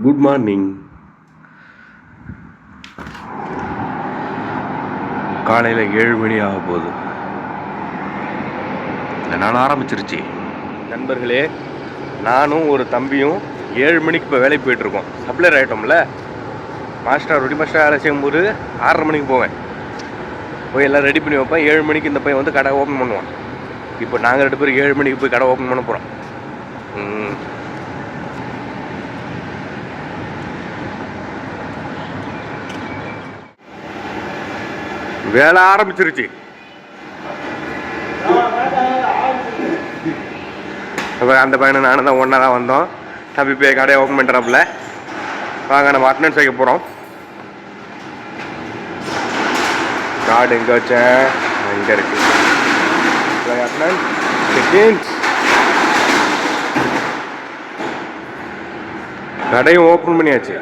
Good morning. காலையில் 7 மணி ஆக போகுது. இந்த நாள் ஆரம்பிச்சிருச்சு. நண்பர்களே, நானும் ஒரு தம்பியும் 7 மணிக்கு இப்போ வேலைக்கு போயிட்டுருக்கோம். சப்ளையர் ஆகிட்டோம்ல. ரொட்டி மாஸ்டர் வேலை செய்யும்போது 6:30 மணிக்கு போவேன். போய் எல்லாம் ரெடி பண்ணி வைப்பேன். 7 மணிக்கு இந்த பையன் வந்து கடை ஓப்பன் பண்ணுவான். இப்போ நாங்கள் 2 பேரும் 7 மணிக்கு போய் கடை ஓப்பன் பண்ண போகிறோம். வேலை ஆரம்பிச்சிருச்சு. அந்த பையனை நானும் தான் ஒன்றா தான் வந்தோம். தம்பி போய் கடையை ஓப்பன் பண்ணுறாப்புல. வாங்க, நம்ம அட்டனன்ஸ் வைக்க போகிறோம். கார்டு எங்கே வச்சேன்? இங்கே இருக்கு. கடையும் ஓப்பன் பண்ணியாச்சு.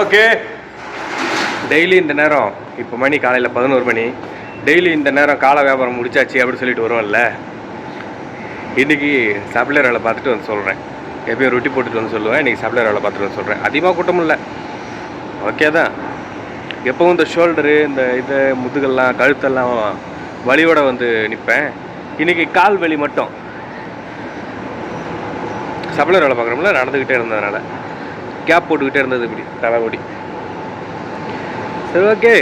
ஓகே. டெய்லி இந்த நேரம், இப்போ மணி காலையில் 11 மணி. டெய்லி இந்த நேரம் காலை வியாபாரம் முடிச்சாச்சு அப்படின்னு சொல்லிட்டு வருவோம்ல. இன்றைக்கி சப்ளையர் வேலை பார்த்துட்டு வந்து சொல்கிறேன். எப்பயும் ரொட்டி போட்டுட்டு வந்து சொல்லுவேன். இன்றைக்கி சப்ளையர் வேலை பார்த்துட்டு வந்து சொல்கிறேன். அதிகமாக கூட்டம் இல்லை, ஓகே தான். எப்போவும் இந்த ஷோல்டரு, இந்த இது முதுகெல்லாம் கழுத்தெல்லாம் வலியோட வந்து நிற்பேன். இன்றைக்கி கால் வலி மட்டும். சப்ளையர் வேலை பார்க்குறோம்ல, நடந்துக்கிட்டே இருந்ததுனால கேப் போட்டுக்கிட்டே இருந்தது. இப்படி தலைவடி. சரி, ஓகே,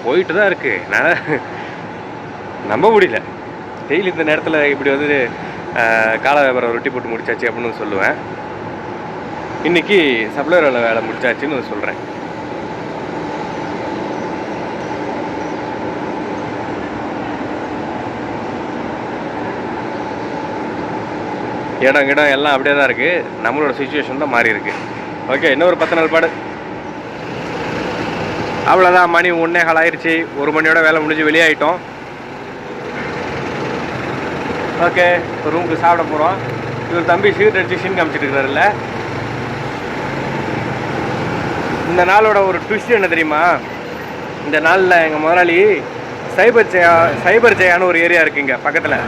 போயிட்டு தான் இருக்குது. நான் நம்ப முடியல. டெய்லி இந்த நேரத்தில் இப்படி வந்து காலை வியாபாரம் ரொட்டி போட்டு முடிச்சாச்சு அப்படின்னு சொல்லுவேன். இன்றைக்கி சப்ளையர் வேலை முடிச்சாச்சுன்னு சொல்கிறேன். இடம் எல்லாம் அப்படியே தான் இருக்குது. நம்மளோட சுச்சுவேஷன் தான் மாறி இருக்குது. ஓகே, இன்னும் ஒரு 10 நாள் பாடு. அவ்வளோதான். மணி 1:15 ஆயிடுச்சு. 1 மணியோட வேலை முடிஞ்சு வெளியாகிட்டோம். ஓகே, ரூமுக்கு சாப்பிட போகிறோம். இவர் தம்பி சிகரெட் அடிச்சு சீன் காமிச்சிட்டு இருக்கிறாருல்ல. இந்த நாளோட ஒரு ட்விஸ்ட் என்ன தெரியுமா? இந்த நாளில் எங்கள் முதலாளி சைபர் ஜெயான்னு ஒரு ஏரியா இருக்குங்க பக்கத்தில்.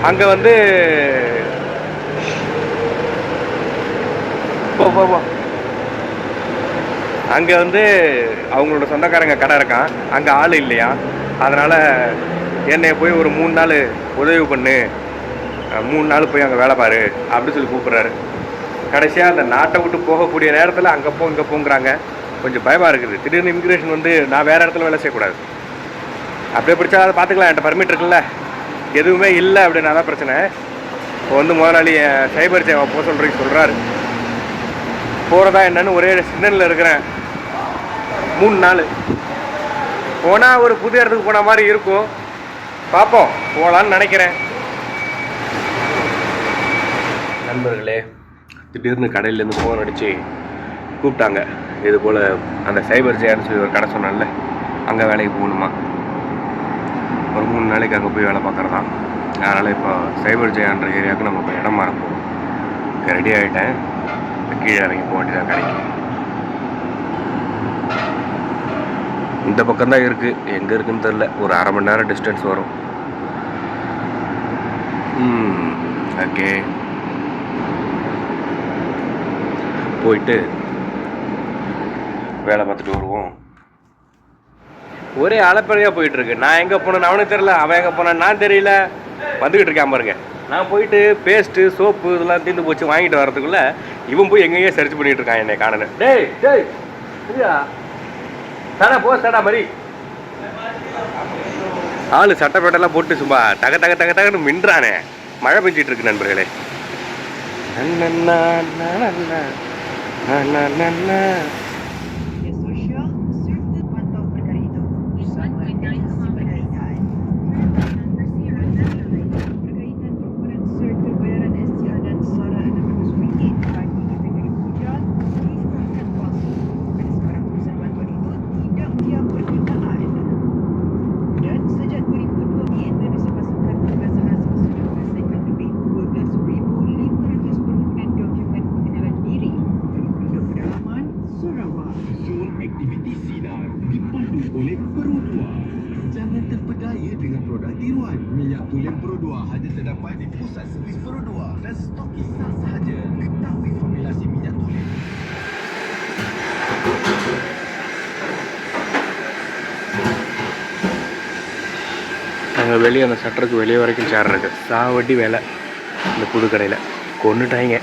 அங்கே வந்து அங்கே வந்து அவங்களோட சொந்தக்காரங்க கடை இருக்கான். அங்கே ஆள் இல்லையா, அதனால் என்னை போய் ஒரு 3 நாள் உதவி பண்ணு, 3 நாள் போய் அங்கே வேலை பாரு அப்படின்னு சொல்லி கூப்பிட்றாரு. கடைசியாக அந்த நாட்டை விட்டு போகக்கூடிய நேரத்தில் அங்கே இங்கே போங்கிறாங்க. கொஞ்சம் பயமாக இருக்குது. திடீர்னு இமிக்ரேஷன் வந்து நான் வேறு இடத்துல வேலை செய்யக்கூடாது. அப்படியே பிடிச்சா அதை பார்த்துக்கலாம். என்கிட்ட பர்மிட் இருக்குல்ல, எதுவுமே இல்லை அப்படின்னா தான் பிரச்சனை. இப்போ வந்து முதலாளி சைபர் சேவை போக சொல்கிறாரு. போகிறதா என்னன்னு ஒரே சிக்னலில் இருக்கிறேன். 3 நாள் போனால் ஒரு புது இடத்துக்கு போன மாதிரி இருக்கும். பார்ப்போம், போகலான்னு நினைக்கிறேன். நண்பர்களே, திடீர்னு கடையிலேருந்து ஃபோன் அடித்து கூப்பிட்டாங்க. இது போல் அந்த சைபர் ஜெயான்னு சொல்லி ஒரு கடை சொன்னால, அங்கே வேலைக்கு போகணுமா. ஒரு 3 நாளைக்கு அங்கே போய் வேலை பார்க்குறதான். அதனால் இப்போ சைபர் ஜெயான்ற ஏரியாவுக்கு நம்ம இப்போ இடம் மாற போகிறோம். ரெடி ஆகிட்டேன். கீழே இறங்கி போக வேண்டியதான் கடைக்கு. இந்த பக்கம்தான் இருக்குது. எங்கே இருக்குன்னு தெரில. ஒரு 1/2 மணி நேரம் டிஸ்டன்ஸ் வரும். ஓகே, போயிட்டு வேலை பார்த்துட்டு வருவோம். ஒரே அலப்பறையாக போயிட்டுருக்கு. நான் எங்கே போனேன்னு அவனுக்கு தெரியல, அவன் எங்கே போனான்னு நான் தெரியல. வந்துக்கிட்டு இருக்கான் பாருங்க. நான் போயிட்டு பேஸ்ட்டு சோப்பு இதெல்லாம் தீர்ந்து போச்சு வாங்கிட்டு வரதுக்குள்ளே இவன் போய் எங்கேயே சர்ச் பண்ணிகிட்டு இருக்கான் என்னை காணனு. டேய் சரியா தானே போஸ்டா மாதிரி ஆள் சட்டப்பேட்டெல்லாம் போட்டு சும்மா டகன்னு மின்றானே. மழை பெஞ்சிட்டு இருக்கு நண்பர்களே. Perodua hanya terdapat di pusat servis Perodua dan stokis sah sahaja. Ketahui formulasi minyak tulen. அங்கே வெளியே அந்த சட்டருக்கு வெளியே வரைக்கும் சேர் இருக்குது. சாவட்டி வேலை இந்த புது கடையில் கொண்டுட்டாங்க.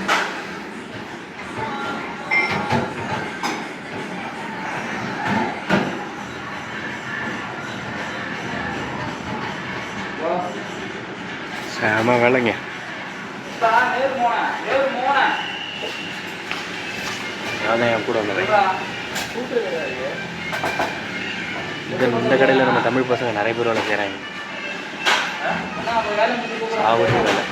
செம வேலைங்க. அதான் என் கூட வந்தது. இந்த கடையில் நம்ம தமிழ் பசங்க நிறைய பேர் வேலை செய்கிறாங்க. சாவடி வேலை.